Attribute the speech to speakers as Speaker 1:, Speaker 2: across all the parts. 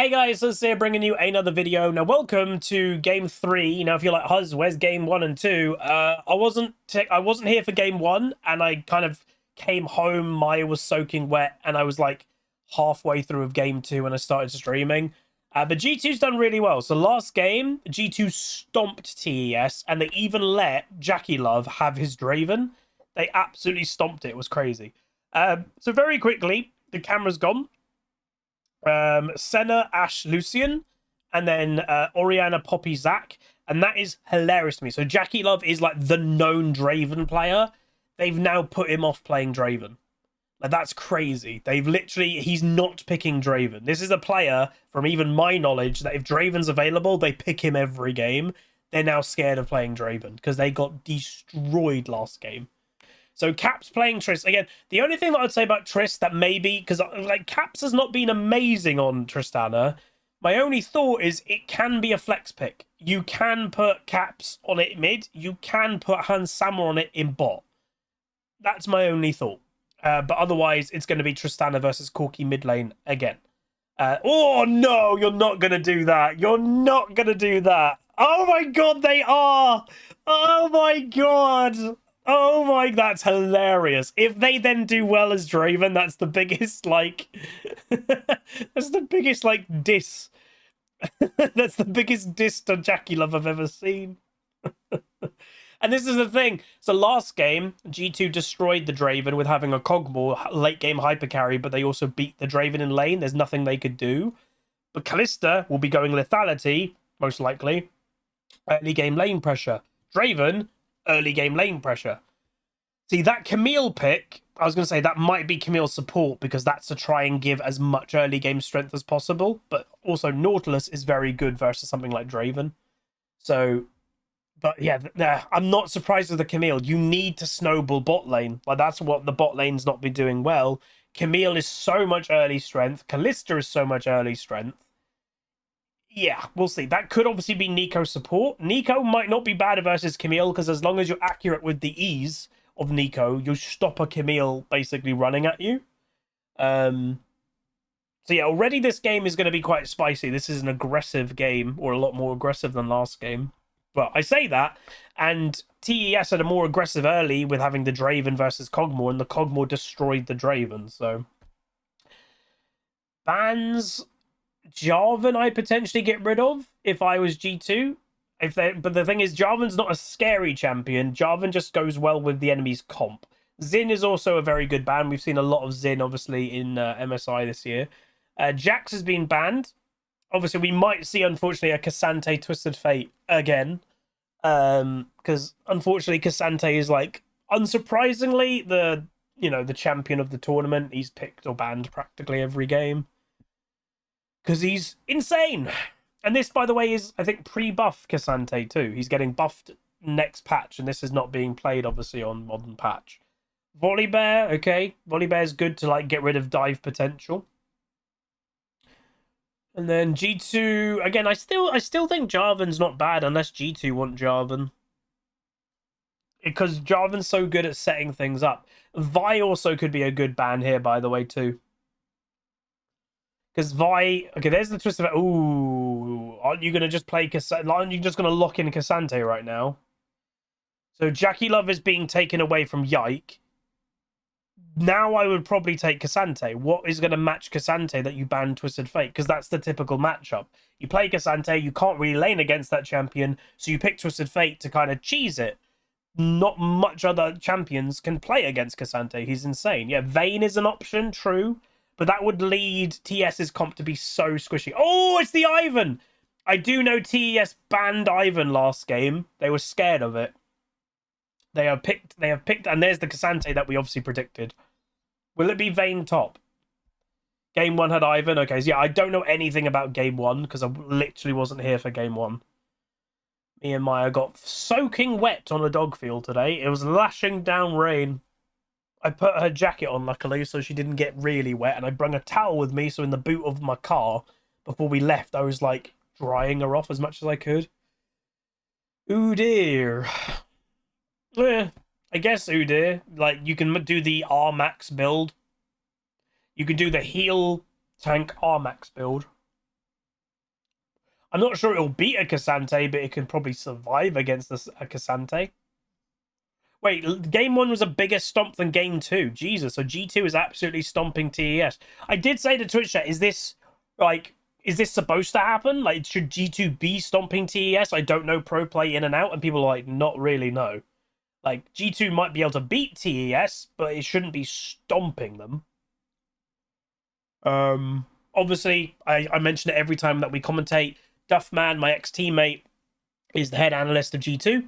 Speaker 1: Hey guys, Huzz here bringing you another video. Now welcome to game 3. Now if you're like, Huzz, where's game 1 and 2? I wasn't here for game 1, and I kind of came home, Maya was soaking wet, and I was like halfway through of game 2 when I started streaming. But G2's done really well. So last game, G2 stomped TES, and they even let Jackie Love have his Draven. They absolutely stomped it. It was crazy. So very quickly, the camera's gone. Senna, Ash, Lucian, and then Orianna, Poppy, Zac, and that is hilarious to me. So Jackie Love is like the known Draven player. They've now put him off playing Draven. Like, that's crazy. He's not picking Draven. This is a player, from even my knowledge, that if Draven's available, they pick him every game. They're now scared of playing Draven because they got destroyed last game. So Caps playing Triss. Again, the only thing that I'd say about Triss that maybe, because like Caps has not been amazing on Tristana, my only thought is it can be a flex pick. You can put Caps on it mid. You can put Hans Sammer on it in bot. That's my only thought. But otherwise, it's going to be Tristana versus Corki mid lane again. Oh, no, you're not going to do that. You're not going to do that. Oh, my God, they are. Oh, my God. Oh my, that's hilarious. If they then do well as Draven, that's the biggest, like, that's the biggest, like, diss. That's the biggest diss to Jackie Love I've ever seen. And this is the thing. So last game, G2 destroyed the Draven with having a Kog'Maw late game hyper carry, but they also beat the Draven in lane. There's nothing they could do. But Kalista will be going lethality, most likely. Early game lane pressure. Draven, early game lane pressure. See, that Camille pick, I was going to say that might be Camille's support because that's to try and give as much early game strength as possible. But also Nautilus is very good versus something like Draven. So, but yeah, I'm not surprised with the Camille. You need to snowball bot lane. Like, that's what the bot lane's not been doing well. Camille is so much early strength. Kalista is so much early strength. Yeah, we'll see. That could obviously be Nico's support. Nico might not be bad versus Camille because as long as you're accurate with the ease of Nico, you'll stop a Camille basically running at you. So yeah, already this game is going to be quite spicy. This is an aggressive game, or a lot more aggressive than last game. Well, I say that, and TES had a more aggressive early with having the Draven versus Kog'Maw, and the Kog'Maw destroyed the Draven. So bans Jarvan I potentially get rid of if I was G2. But the thing is, Jarvan's not a scary champion. Jarvan just goes well with the enemy's comp. Xin is also a very good ban. We've seen a lot of Xin, obviously, in MSI this year. Jax has been banned. Obviously, we might see, unfortunately, a Cassante Twisted Fate again. Because, unfortunately, Cassante is, like, unsurprisingly, the champion of the tournament. He's picked or banned practically every game. Because he's insane. And this, by the way, is, I think, pre-buff Cassante too. He's getting buffed next patch, and this is not being played, obviously, on modern patch. Volibear, okay. Volibear's good to, like, get rid of dive potential. And then G2, again, I still think Jarvan's not bad unless G2 want Jarvan. Because Jarvan's so good at setting things up. Vi also could be a good ban here, by the way, too. Because Vi... Okay, there's the twist of it. Ooh. Aren't you going to just play Cassante? Aren't you just going to lock in Cassante right now? So Jackie Love is being taken away from Yike. Now I would probably take Cassante. What is going to match Cassante that you ban Twisted Fate? Because that's the typical matchup. You play Cassante, you can't really lane against that champion, so you pick Twisted Fate to kind of cheese it. Not much other champions can play against Cassante. He's insane. Yeah, Vayne is an option, true. But that would lead TS's comp to be so squishy. Oh, it's the Ivan! I do know TES banned Ivan last game. They were scared of it. They have picked, and there's the Cassante that we obviously predicted. Will it be Vayne top? Game 1 had Ivan. Okay, so yeah, I don't know anything about Game 1 because I literally wasn't here for Game 1. Me and Maya got soaking wet on a dog field today. It was lashing down rain. I put her jacket on, luckily, so she didn't get really wet, and I brung a towel with me, so in the boot of my car, before we left, I was, like, drying her off as much as I could. Ooh, dear. Yeah, I guess, ooh, dear. Like, you can do the R-Max build. You can do the heal tank R-Max build. I'm not sure it'll beat a Cassante, but it can probably survive against a Cassante. Wait, game 1 was a bigger stomp than game 2. Jesus, so G2 is absolutely stomping TES. I did say to Twitch chat, is this supposed to happen? Like, should G2 be stomping TES? I don't know pro play in and out, and people are like, not really, no. Like, G2 might be able to beat TES, but it shouldn't be stomping them. Obviously, I mention it every time that we commentate. Duffman, my ex-teammate, is the head analyst of G2.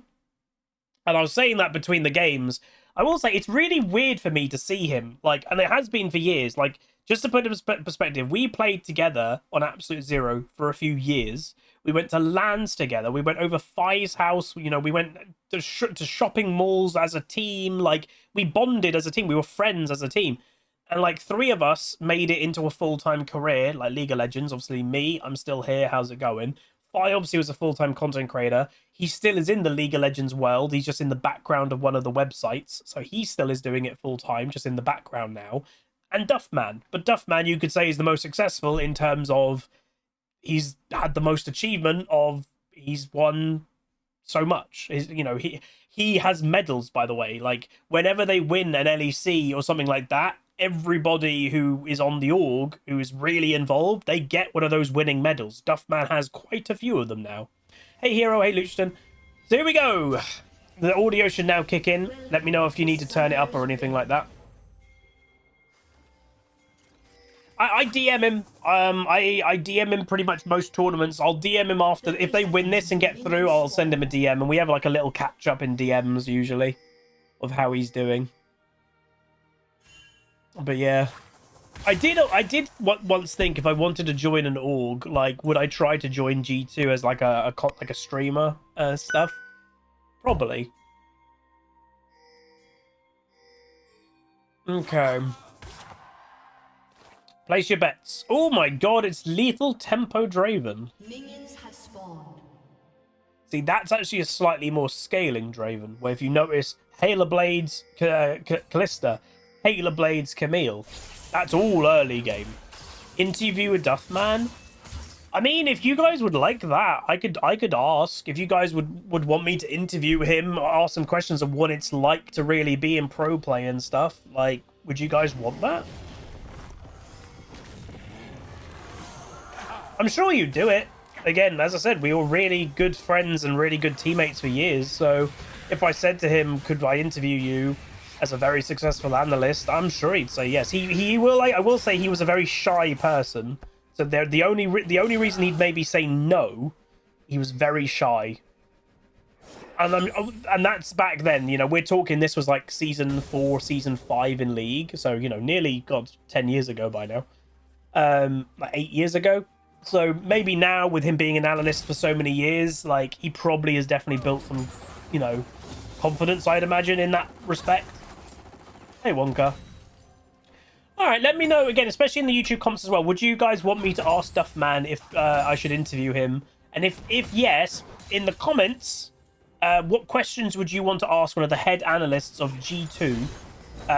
Speaker 1: And I was saying that between the games. I will say, it's really weird for me to see him. Like, and it has been for years. Like, just to put it in perspective, we played together on Absolute Zero for a few years. We went to LANs together. We went over Fi's house. You know, we went to shopping malls as a team. Like, we bonded as a team. We were friends as a team. And, like, 3 of us made it into a full-time career, like League of Legends. Obviously, me, I'm still here. How's it going? Fi obviously was a full-time content creator. He still is in the League of Legends world. He's just in the background of one of the websites. So he still is doing it full-time, just in the background now. And Duffman. But Duffman, you could say, is the most successful in terms of he's had the most achievement of he's won so much. You know, he has medals, by the way. Like, whenever they win an LEC or something like that, everybody who is on the org, who is really involved, they get one of those winning medals. Duffman has quite a few of them now. Hey, Hero. Hey, Luchton. So here we go. The audio should now kick in. Let me know if you need to turn it up or anything like that. I DM him. I DM him pretty much most tournaments. I'll DM him after. If they win this and get through, I'll send him a DM. And we have like a little catch-up in DMs, usually, of how he's doing. But yeah, I did once think if I wanted to join an org, like, would I try to join G2 as like a streamer stuff? Probably. Okay. Place your bets. Oh my god, it's Lethal Tempo Draven.
Speaker 2: Minions have spawned.
Speaker 1: See, that's actually a slightly more scaling Draven, where if you notice, Halo Blades Callista, Halo Blades Camille. That's all early game. Interview with Duffman. I mean, if you guys would like that, I could ask. If you guys would want me to interview him, ask some questions of what it's like to really be in pro play and stuff, like, would you guys want that? I'm sure you'd do it. Again, as I said, we were really good friends and really good teammates for years, so if I said to him, could I interview you as a very successful analyst, I'm sure he'd say yes. He will. Like, I will say he was a very shy person, so the only reason he'd maybe say no, he was very shy. And that's back then. You know, we're talking. This was like season 4, season 5 in League, so you know, nearly 10 years ago by now, like 8 years ago. So maybe now, with him being an analyst for so many years, like, he probably has definitely built some, you know, confidence, I'd imagine, in that respect. Hey, Wonka. All right, let me know, again, especially in the YouTube comments as well. Would you guys want me to ask Duffman if I should interview him? And if yes, in the comments, what questions would you want to ask one of the head analysts of G2?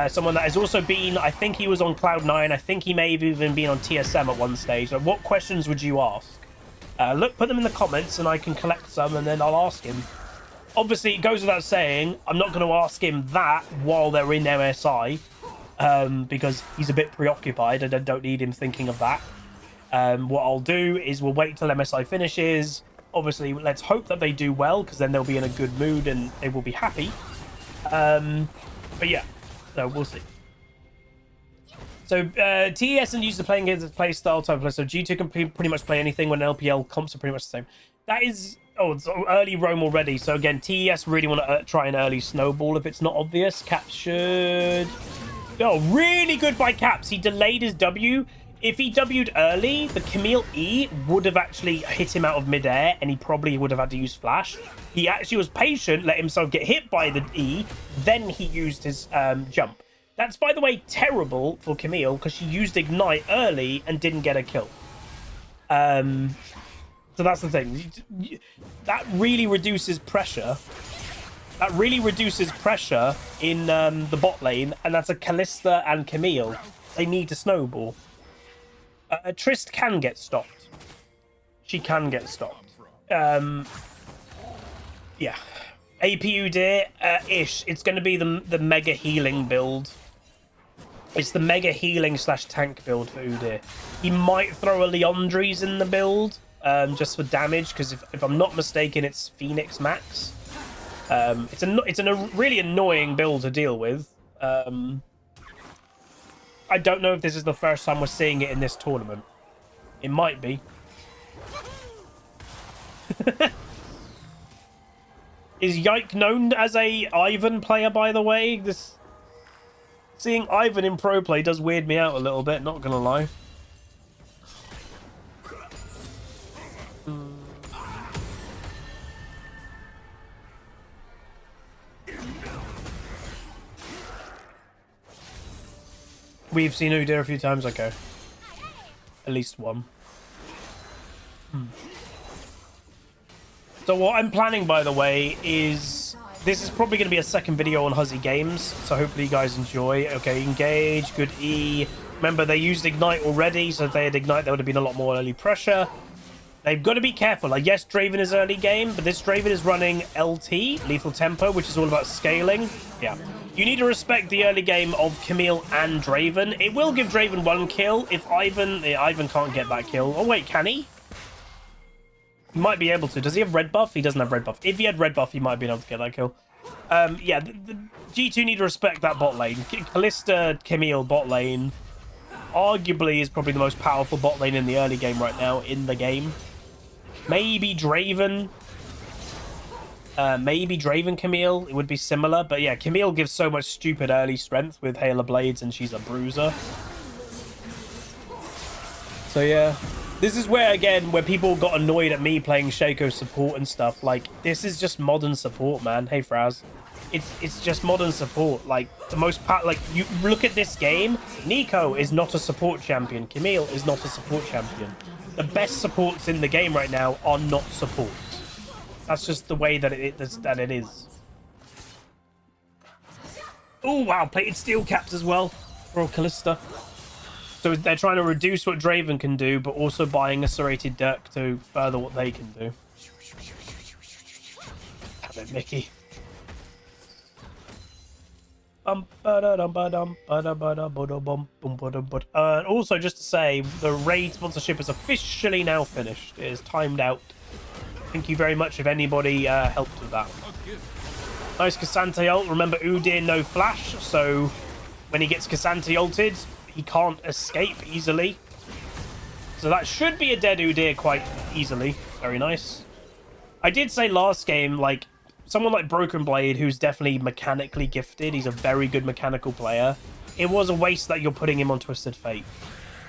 Speaker 1: Someone that has also been, I think he was on Cloud9. I think he may have even been on TSM at one stage. So what questions would you ask? Put them in the comments and I can collect some and then I'll ask him. Obviously, it goes without saying, I'm not going to ask him that while they're in MSI, because he's a bit preoccupied and I don't need him thinking of that. What I'll do is we'll wait till MSI finishes. Obviously, let's hope that they do well, because then they'll be in a good mood and they will be happy. But yeah. So we'll see. So TES and use the playing games as play style type of play. So G2 can pretty much play anything when LPL comps are pretty much the same. That is... Oh, it's early roam already. So again, TES really want to try an early snowball if it's not obvious. Caps should... Oh, really good by Caps. He delayed his W. If he W'd early, the Camille E would have actually hit him out of midair, and he probably would have had to use Flash. He actually was patient, let himself get hit by the E, then he used his jump. That's, by the way, terrible for Camille, because she used Ignite early and didn't get a kill. So that's the thing. That really reduces pressure. That really reduces pressure in the bot lane, and that's a Callista and Camille. They need to snowball. Trist can get stopped. she can get stopped. Yeah. AP Udyr, ish. It's going to be the mega healing build. It's the mega healing / tank build for Udyr. He might throw a Leandries in the build, just for damage, because if I'm not mistaken, it's Phoenix Max. It's a really annoying build to deal with. I don't know if this is the first time we're seeing it in this tournament. It might be. Is Yike known as a Ivan player, by the way? Seeing Ivan in pro play does weird me out a little bit, not gonna lie. We've seen Udyr a few times, okay. At least one. So what I'm planning, by the way, is this is probably going to be a second video on HuzzyGames, so hopefully you guys enjoy. Okay, engage, good E. Remember, they used Ignite already, so if they had Ignite, there would have been a lot more early pressure. They've got to be careful. Like, yes, Draven is early game, but this Draven is running LT, Lethal Tempo, which is all about scaling. Yeah. You need to respect the early game of Camille and Draven. It will give Draven 1 kill if Ivan can't get that kill. Oh, wait, can he? He might be able to. Does he have red buff? He doesn't have red buff. If he had red buff, he might be able to get that kill. Yeah, the G2 need to respect that bot lane. Kalista, Camille bot lane arguably is probably the most powerful bot lane in the early game right now in the game. Maybe Draven. Maybe Draven Camille. It would be similar. But yeah, Camille gives so much stupid early strength with Hail of Blades and she's a bruiser. So yeah. This is where, again, where people got annoyed at me playing Shaco support and stuff. Like, this is just modern support, man. Hey, Fraz. It's just modern support. Like, the most like, you look at this game, Nico is not a support champion. Camille is not a support champion. The best supports in the game right now are not supports. That's just the way that it is. Oh, wow. Plated steel caps as well for Kalista. So they're trying to reduce what Draven can do, but also buying a serrated Dirk to further what they can do. Damn it, Mickey. Also, just to say, the raid sponsorship is officially now finished. It is timed out. Thank you very much if anybody helped with that. Nice Cassante ult. Remember, Udyr no flash, so when he gets Cassante ulted, he can't escape easily. So that should be a dead Udyr quite easily. Very nice. I did say last game, like, someone like Broken Blade, who's definitely mechanically gifted, he's a very good mechanical player. It was a waste that you're putting him on Twisted Fate.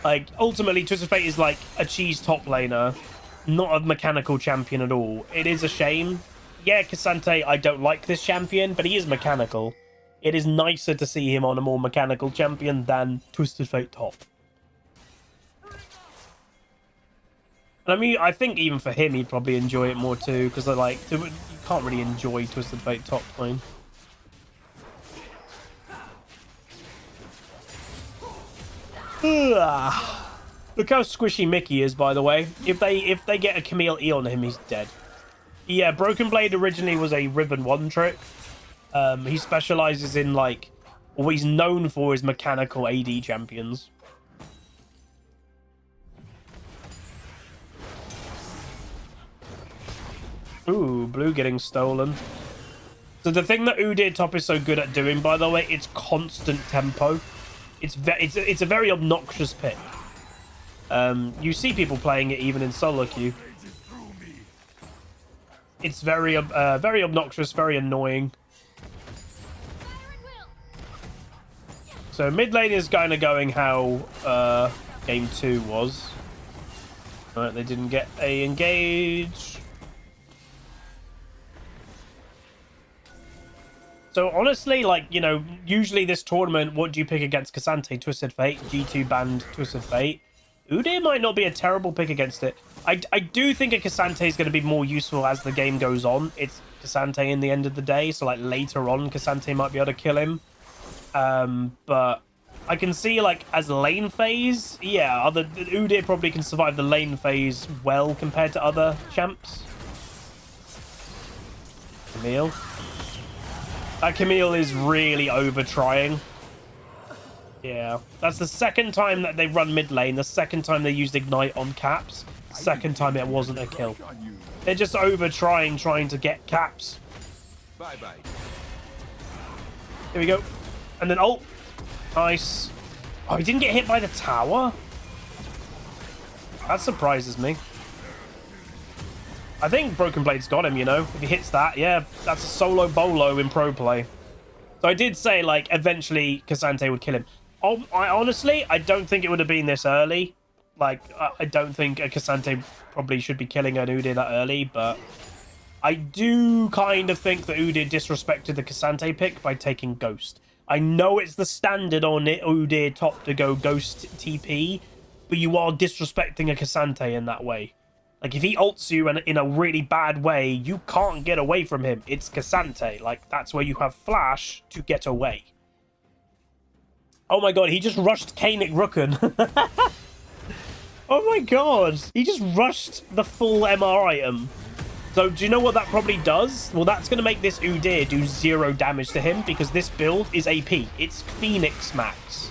Speaker 1: Like, ultimately, Twisted Fate is like a cheese top laner, not a mechanical champion at all. It is a shame. Yeah, Cassante, I don't like this champion, but he is mechanical. It is nicer to see him on a more mechanical champion than Twisted Fate top. And I mean, I think even for him, he'd probably enjoy it more too, because like, you can't really enjoy Twisted Fate top lane. Look how squishy Mickey is, by the way. If they get a Camille E on him, he's dead. Yeah, Broken Blade originally was a Riven 1 trick. He specializes in, like, what he's known for is mechanical AD champions. Ooh, blue getting stolen. So the thing that Udyr top is so good at doing, by the way, it's constant tempo. It's a very obnoxious pick. You see people playing it even in solo queue. It's very obnoxious, very annoying. So mid lane is kind of going how game 2 was. Alright, they didn't get a engage. So honestly, like, you know, usually this tournament, what do you pick against Cassante? Twisted Fate, G2 banned Twisted Fate. Udyr might not be a terrible pick against it. I do think a Cassante is going to be more useful as the game goes on. It's Cassante in the end of the day, so like later on, Cassante might be able to kill him. But I can see, like, as lane phase, yeah, the Udyr probably can survive the lane phase well compared to other champs. Camille. That Camille is really over-trying. Yeah. That's the second time that they run mid lane, the second time they used Ignite on caps, second time it wasn't a kill. They're just over-trying, trying to get caps.
Speaker 3: Bye-bye.
Speaker 1: Here we go. And then ult. Nice. Oh, he didn't get hit by the tower? That surprises me. I think Broken Blade's got him, you know? If he hits that, yeah, that's a solo bolo in pro play. So I did say, like, eventually Cassante would kill him. Oh, I don't think it would have been this early. Like, I don't think a Cassante probably should be killing an Udyr that early, but I do kind of think that Udyr disrespected the Cassante pick by taking Ghost. I know it's the standard on it, Udyr top to go Ghost TP, but you are disrespecting a Cassante in that way. Like, if he ults you in a really bad way, you can't get away from him. It's Cassante. Like, that's where you have Flash to get away. Oh my god, he just rushed Kanik Rukun. Oh my god, he just rushed the full MR item. So do you know what that probably does? Well, that's going to make this Udyr do 0 damage to him because this build is AP. It's Phoenix max.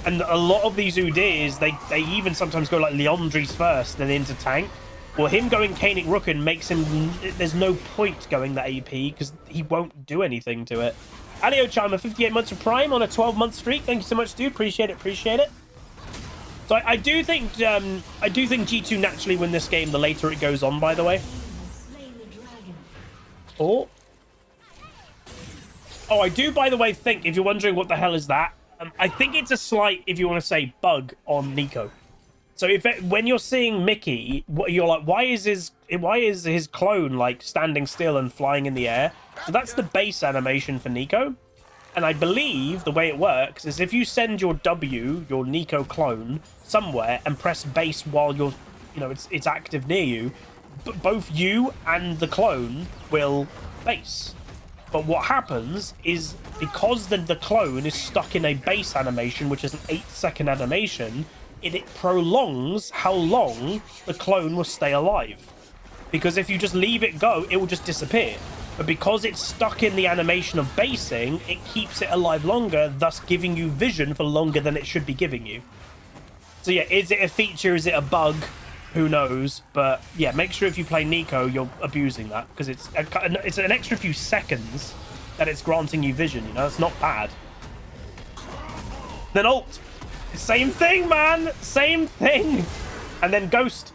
Speaker 1: And a lot of these Udyrs, they even sometimes go like Leandri's first, then into tank. Well, him going Kanik Rukun makes him... There's no point going that AP because he won't do anything to it. Alio Charmer, 58 months of Prime on a 12-month streak. Thank you so much, dude. Appreciate it. Appreciate it. So I do think G2 naturally win this game the later it goes on, by the way. Oh. Oh, I do, by the way, think, if you're wondering what the hell is that, I think it's a slight, if you want to say, bug on Nico. So when you're seeing Mickey, you're like, why is his clone like standing still and flying in the air? So that's the base animation for Nico. And I believe the way it works is if you send your W, your Nico clone, somewhere and press base while you're, it's active near you, both you and the clone will base. But what happens is because the clone is stuck in a base animation, which is an 8-second animation, it prolongs how long the clone will stay alive. Because if you just leave it go, it will just disappear. But because it's stuck in the animation of basing, it keeps it alive longer, thus giving you vision for longer than it should be giving you. So yeah, is it a feature? Is it a bug? Who knows? But yeah, make sure if you play Nico, you're abusing that because it's an extra few seconds that it's granting you vision. It's not bad. Then ult, same thing, man, same thing, and then ghost.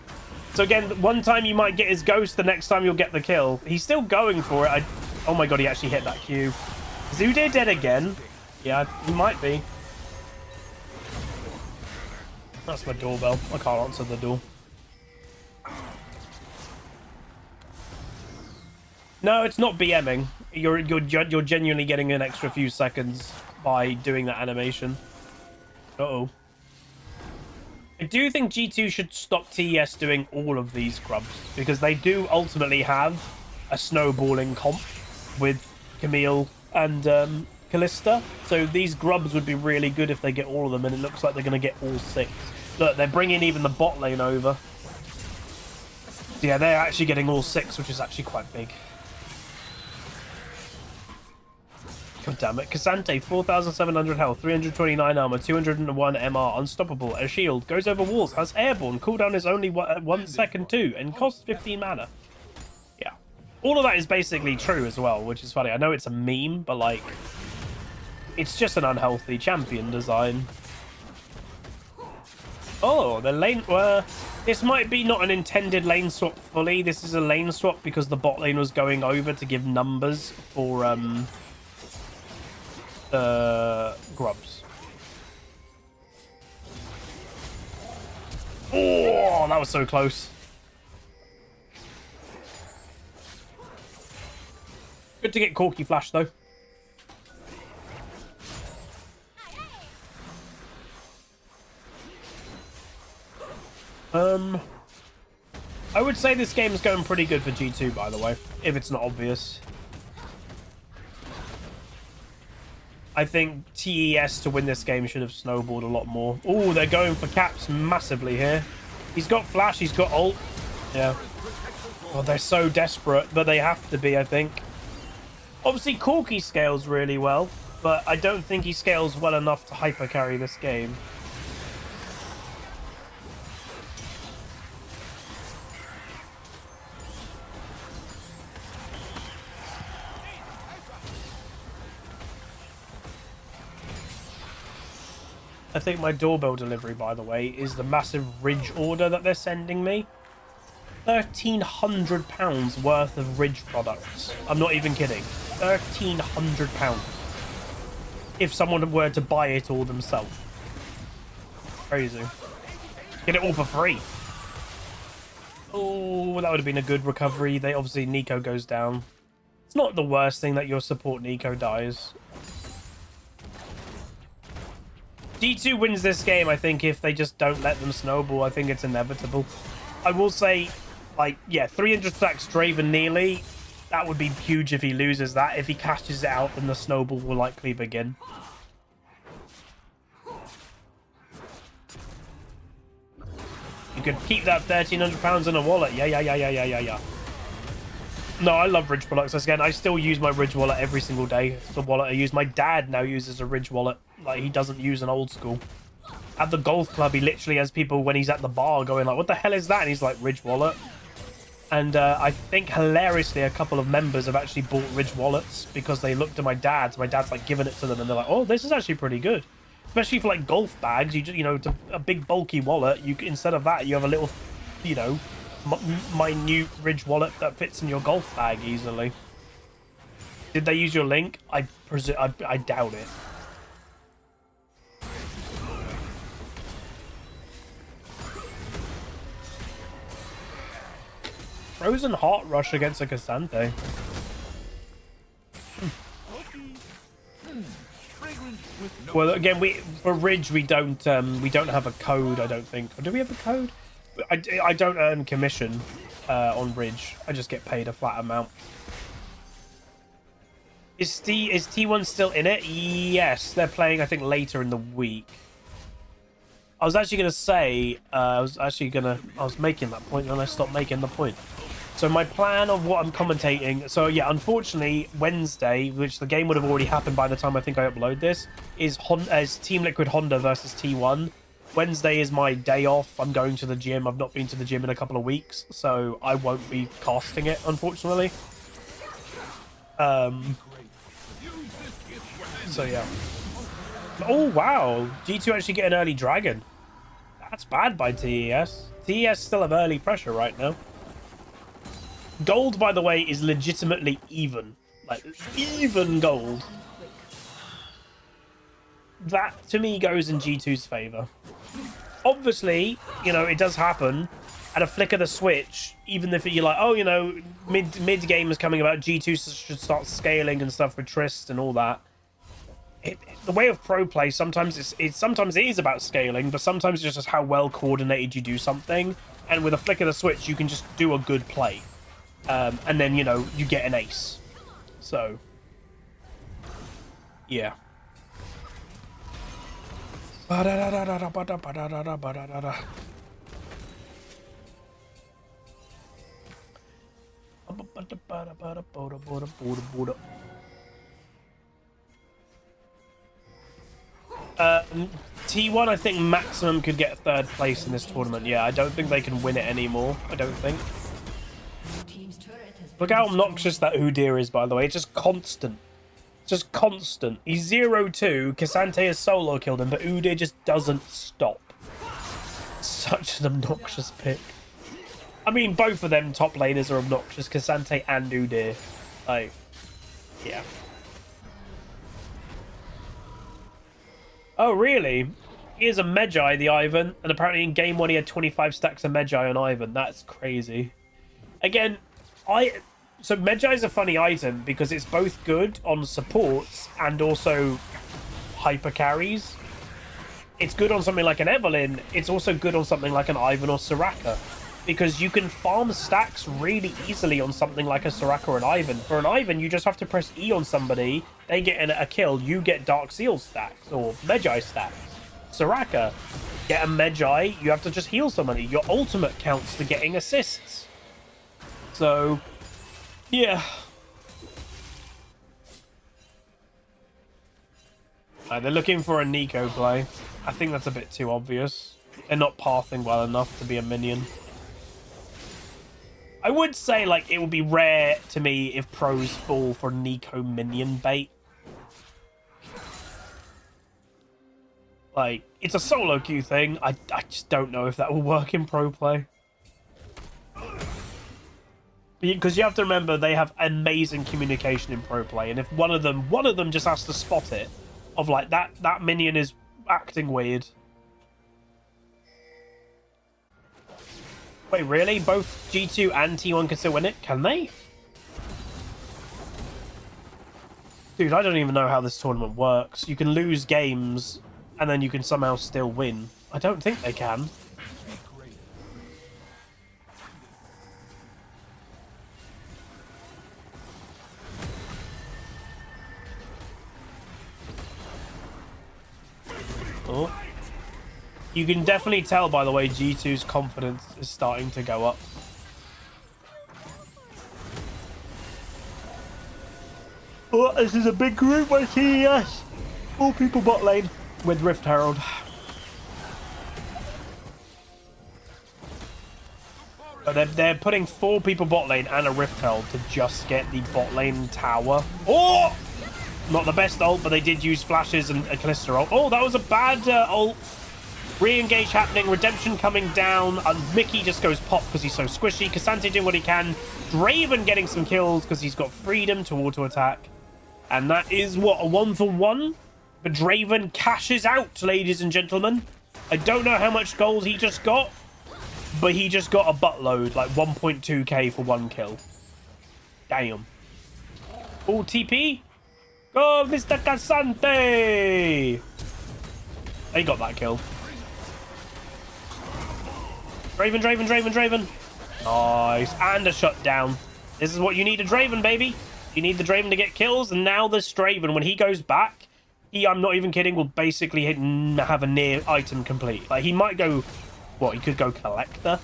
Speaker 1: So again, one time you might get his ghost, the next time you'll get the kill. He's still going for it. Oh my god, he actually hit that Q. Is Udyr dead again? Yeah, he might be. That's my doorbell. I can't answer the door. No, it's not BMing. You're genuinely getting an extra few seconds by doing that animation. Uh-oh. I do think G2 should stop TES doing all of these grubs because they do ultimately have a snowballing comp with Camille and Kalista. So these grubs would be really good if they get all of them, and it looks like they're going to get all 6. Look, they're bringing even the bot lane over. So yeah, they're actually getting all 6, which is actually quite big. God damn it. Cassante, 4,700 health, 329 armor, 201 MR, unstoppable, a shield, goes over walls, has airborne, cooldown is only 1 second too, and costs 15 mana. Yeah. All of that is basically true as well, which is funny. I know it's a meme, but like, it's just an unhealthy champion design. Oh, the lane... this might be not an intended lane swap fully. This is a lane swap because the bot lane was going over to give numbers for... grubs. Oh, that was so close. Good to get Corky Flash though. I would say this game is going pretty good for G2, by the way, if it's not obvious. I think TES to win this game should have snowballed a lot more. Oh, they're going for caps massively here. He's got flash, he's got ult. Yeah. Oh, they're so desperate, but they have to be, I think. Obviously, Corky scales really well, but I don't think he scales well enough to hyper carry this game. I think my doorbell delivery, by the way, is the massive Ridge order that they're sending me. £1,300 worth of Ridge products. I'm not even kidding. £1,300. If someone were to buy it all themselves. Crazy. Get it all for free. Oh, that would have been a good recovery. They obviously, Nico goes down. It's not the worst thing that your support Nico dies. G2 wins this game, I think, if they just don't let them snowball. I think it's inevitable. I will say, like, yeah, 300 stacks Draven nearly. That would be huge if he loses that. If he cashes it out, then the snowball will likely begin. You could keep that £1,300 in a wallet. Yeah. No, I love Ridge products. Again, I still use my Ridge wallet every single day. It's the wallet I use. My dad now uses a Ridge wallet. Like, he doesn't use an old school. At the golf club, he literally has people when he's at the bar going like, what the hell is that? And he's like, Ridge wallet. And I think hilariously, a couple of members have actually bought Ridge wallets because they looked at my dad's. My dad's like giving it to them and they're like, oh, this is actually pretty good. Especially for like golf bags, you know, a big bulky wallet. You instead of that, you have a little, you know, minute Ridge wallet that fits in your golf bag easily. Did they use your link? I doubt it. Frozen Heart Rush against a Cassante. Well, again, for Ridge we don't have a code. I don't think. Or do we have a code? I don't earn commission on Ridge. I just get paid a flat amount. Is T1 still in it? Yes, they're playing. I think later in the week. I was actually gonna say I was making that point and I stopped making the point. So my plan of what I'm commentating, so yeah, unfortunately, Wednesday, which the game would have already happened by the time I think I upload this, is Team Liquid Honda versus T1. Wednesday is my day off. I'm going to the gym. I've not been to the gym in a couple of weeks, so I won't be casting it, unfortunately. So yeah. Oh, wow. G2 actually get an early dragon. That's bad by TES. TES still have early pressure right now. Gold, by the way, is legitimately even. Like, even gold. That, to me, goes in G2's favor. Obviously, you know, it does happen. At a flick of the switch, even if you're like, oh, you know, mid game is coming about, G2 should start scaling and stuff with Trist and all that. The way of pro play, sometimes sometimes it is about scaling, but sometimes it's just how well coordinated you do something. And with a flick of the switch, you can just do a good play. And then, you know, you get an ace. So, yeah. T1, I think maximum could get third place in this tournament. Yeah, I don't think they can win it anymore. I don't think. Look how obnoxious that Udyr is, by the way. It's just constant. Just constant. He's 0-2. Cassante has solo killed him, but Udyr just doesn't stop. Such an obnoxious pick. I mean, both of them top laners are obnoxious. Cassante and Udyr. Like, yeah. Oh, really? Here's a Magi, the Ivan. And apparently in game 1 he had 25 stacks of Magi on Ivan. That's crazy. Again, so Magi is a funny item because it's both good on supports and also hyper carries. It's good on something like an Evelynn. It's also good on something like an Ivan or Soraka. because you can farm stacks really easily on something like a Soraka or an Ivan. For an Ivan, you just have to press E on somebody, they get a kill, you get Dark Seal stacks or Magi stacks. Soraka, get a Magi, you have to just heal somebody. Your ultimate counts to getting assists. So, yeah. They're looking for a Nico play. I think that's a bit too obvious. They're not pathing well enough to be a minion. I would say, like, it would be rare to me if pros fall for Nico minion bait. Like, it's a solo queue thing. I just don't know if that will work in pro play. Because you have to remember, they have amazing communication in pro play. And if one of them just has to spot it, of like, that minion is acting weird. Wait, really? Both G2 and T1 can still win it? Can they? Dude, I don't even know how this tournament works. You can lose games, and then you can somehow still win. I don't think they can. Oh. You can definitely tell, by the way, G2's confidence is starting to go up. Oh, this is a big group by TES. 4 people bot lane with Rift Herald. But they're putting 4 people bot lane and a Rift Herald to just get the bot lane tower. Oh! Not the best ult, but they did use flashes and a Callisto ult. Oh, that was a bad ult. Re-engage happening, redemption coming down, and Mickey just goes pop because he's so squishy. Cassante doing what he can. Draven getting some kills because he's got freedom to auto-attack. And that is, what, a 1-for-1? But Draven cashes out, ladies and gentlemen. I don't know how much gold he just got, but he just got a buttload, like 1.2k for 1 kill. Damn. All TP? Go, Mr. Cassante! They got that kill. Draven. Nice. And a shutdown. This is what you need, a Draven, baby. You need the Draven to get kills, and now this Draven, when he goes back, I'm not even kidding, will basically have a near item complete. Like, he might go... What, he could go Collector?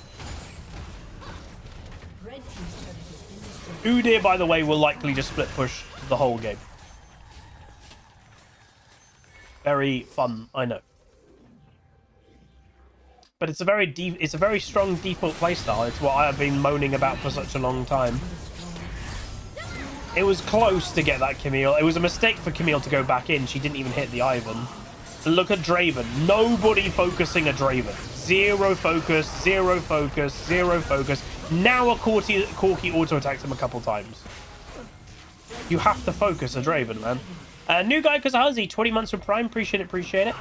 Speaker 1: Udyr, by the way, will likely just split push the whole game. Very fun, I know. But it's a very strong default playstyle. It's what I've been moaning about for such a long time. It was close to get that Camille. It was a mistake for Camille to go back in. She didn't even hit the Ivan. Look at Draven. Nobody focusing a Draven. Zero focus, zero focus, zero focus. Now a Corki auto-attacked him a couple times. You have to focus a Draven, man. New guy, because Huzzy, 20 months from Prime. Appreciate it.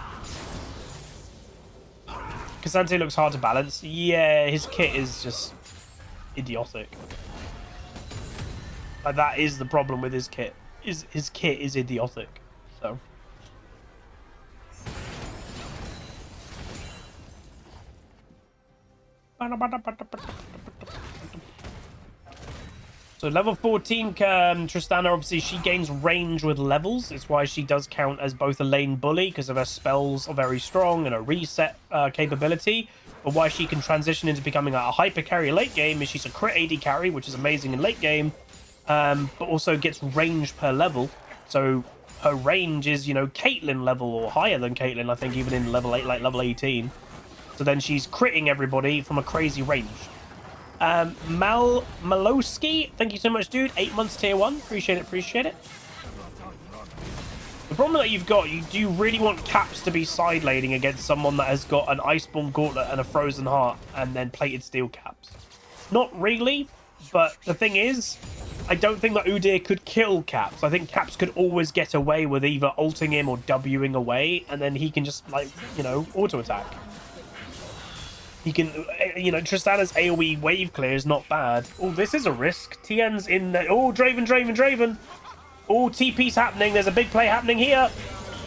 Speaker 1: Cassante looks hard to balance. Yeah, his kit is just idiotic. Like, that is the problem with his kit. His kit is idiotic. So. So level 14, Tristana, obviously, she gains range with levels. It's why she does count as both a lane bully, because of her spells are very strong and a reset capability. But why she can transition into becoming a hyper carry late game is she's a crit AD carry, which is amazing in late game, but also gets range per level. So her range is, you know, Caitlyn level or higher than Caitlyn, I think, even in level 8, like level 18. So then she's critting everybody from a crazy range. Malowski, thank you so much, dude. 8 months tier 1. Appreciate it. The problem that you've got, do you really want Caps to be side laning against someone that has got an Iceborne Gauntlet and a Frozen Heart and then plated steel Caps? Not really, but the thing is, I don't think that Udyr could kill Caps. I think Caps could always get away with either ulting him or Wing away, and then he can just, like, you know, auto-attack. He can, you know, Tristana's AoE wave clear is not bad. Oh, this is a risk. TN's in there. Oh, Draven. Oh, TP's happening. There's a big play happening here.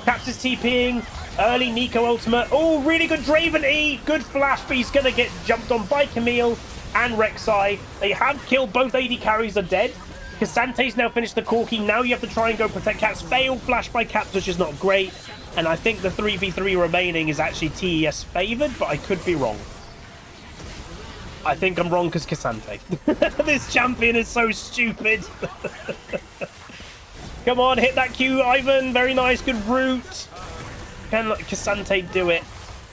Speaker 1: Caps is TPing. Early Nico ultimate. Oh, really good Draven E. Good flash, but he's going to get jumped on by Camille. and Rek'Sai. They have killed both AD carries are dead. Casante's now finished the Corki. Now you have to try and go protect Caps. Fail flash by Caps, which is not great. And I think the 3v3 remaining is actually TES favored, but I could be wrong. I think I'm wrong because Casante. This champion is so stupid. Come on, hit that Q, Ivan. Very nice, good route. Can Casante do it?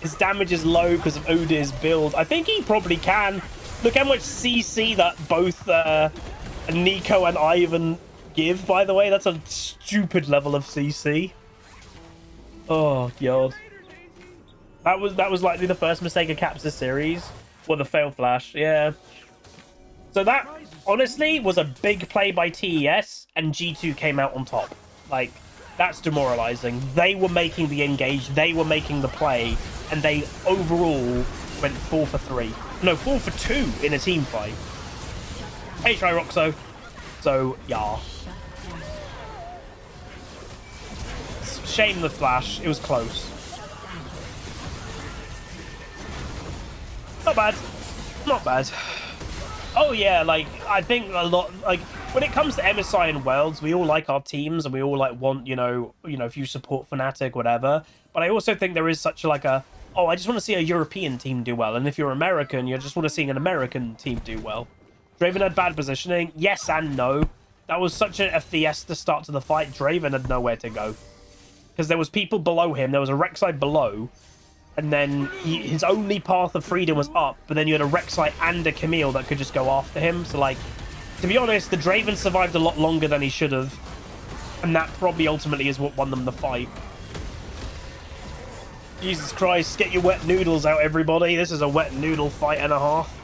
Speaker 1: His damage is low because of Udyr's build. I think he probably can. Look how much CC that both Nico and Ivan give, by the way. That's a stupid level of CC. Oh, God. That was likely the first mistake of Caps' series. Or the fail flash, yeah. So that, honestly, was a big play by TES, and G2 came out on top. Like, that's demoralizing. They were making the engage, they were making the play, and they overall went 4 for 3. No, 4 for 2 in a team fight. Hey, try Roxo. So, yeah. Shame the flash. It was close. Not bad. Not bad. Oh, yeah, like, I think a lot, like, when it comes to MSI and Worlds, we all like our teams, and we all, like, want, you know, if you support Fnatic, whatever. But I also think there is such, like, oh, I just want to see a European team do well. And if you're American, you just want to see an American team do well. Draven had bad positioning. Yes and no. That was such a fiesta start to the fight. Draven had nowhere to go. Because there was people below him. There was a Rek'Sai below. And then his only path of freedom was up. But then you had a Rek'Sai and a Camille that could just go after him. So, like, to be honest, the Draven survived a lot longer than he should have. And that probably ultimately is what won them the fight. Jesus Christ, get your wet noodles out, everybody. This is a wet noodle fight and a half.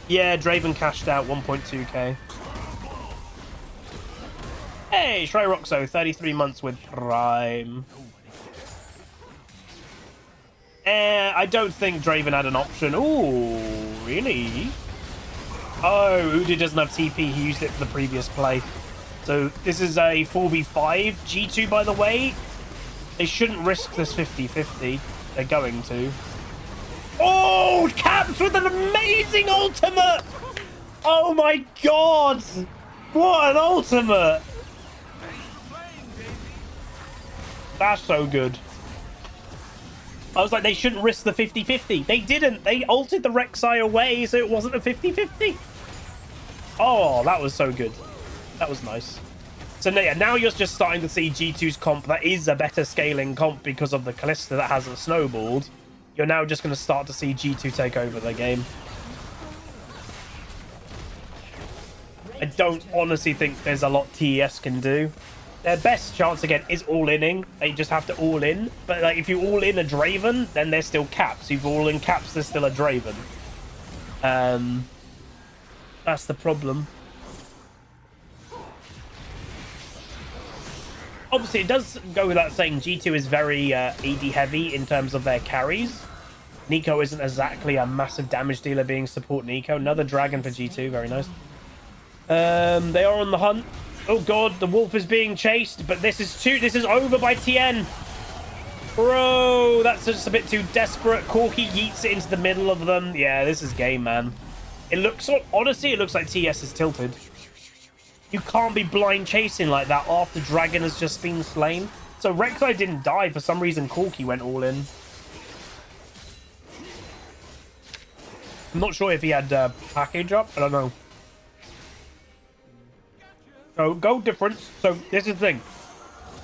Speaker 1: Yeah, Draven cashed out 1.2k. Hey, Shry Roxo, 33 months with Prime. I don't think Draven had an option. Ooh, really? Oh, Udyr doesn't have TP. He used it for the previous play. So this is a 4v5. G2, by the way, they shouldn't risk this 50-50. They're going to. Oh, Caps with an amazing ultimate! Oh my god! What an ultimate! That's so good. I was like, they shouldn't risk the 50-50. They didn't. They ulted the Rek'Sai away, so it wasn't a 50-50. Oh, that was so good. That was nice. So yeah, now you're just starting to see G2's comp that is a better scaling comp because of the Kalista that hasn't snowballed. You're now just going to start to see G2 take over the game. I don't honestly think there's a lot TES can do. Their best chance again is all-inning. They just have to all-in. But like, if you all-in a Draven, then they're still Caps. If you all-in Caps, there's still a Draven. That's the problem. Obviously, it does go without saying G2 is very AD heavy in terms of their carries. Nico isn't exactly a massive damage dealer being support Nico. Another dragon for G2. Very nice. They are on the hunt. Oh god, the wolf is being chased, but this is over by TN. Bro, that's just a bit too desperate. Corki yeets it into the middle of them. Yeah, this is game, man. It looks, honestly, it looks like TS is tilted. You can't be blind chasing like that after Dragon has just been slain. So Rek'Sai didn't die. For some reason, Corki went all in. I'm not sure if he had package up. I don't know. So, gold difference. So, this is the thing.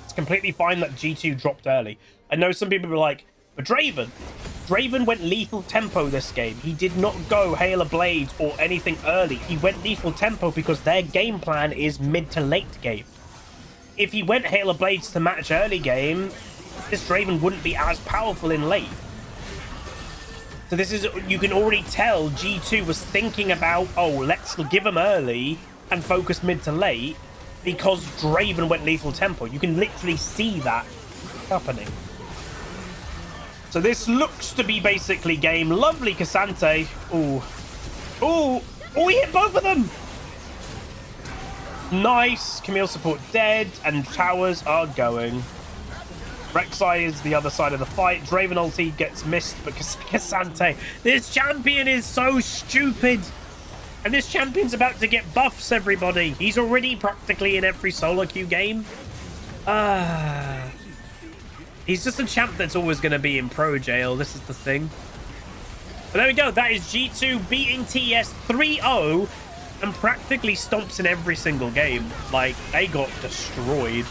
Speaker 1: It's completely fine that G2 dropped early. I know some people were like, but Draven went lethal tempo this game. He did not go Hail of Blades or anything early. He went lethal tempo because their game plan is mid to late game. If he went Hail of Blades to match early game, this Draven wouldn't be as powerful in late. So this is, you can already tell G2 was thinking about, oh, let's give him early and focus mid to late because Draven went lethal tempo. You can literally see that happening. So this looks to be basically game. Lovely Cassante. Ooh. Ooh. Oh, he hit both of them. Nice. Camille support dead and towers are going. Rek'Sai is the other side of the fight. Draven ulti gets missed, but Cassante. This champion is so stupid. And this champion's about to get buffs, everybody. He's already practically in every solo queue game. He's just a champ that's always going to be in pro jail. This is the thing. But there we go. That is G2 beating TES 3-0 and practically stomps in every single game. Like, they got destroyed.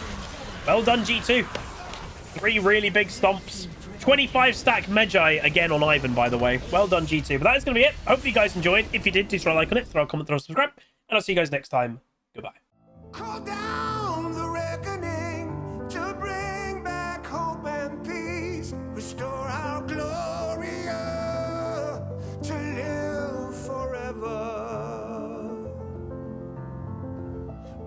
Speaker 1: Well done, G2. 3 really big stomps. 25 stack Magi again on Ivan, by the way. Well done, G2. But that is going to be it. Hopefully you guys enjoyed. If you did, do throw a like on it, throw a comment, throw a subscribe. And I'll see you guys next time. Goodbye.
Speaker 3: Call down the reckoning to bring back hope and peace. Restore our glory to live forever.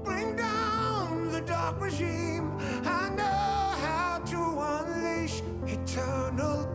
Speaker 3: Bring down the dark regime. I know how to unleash eternal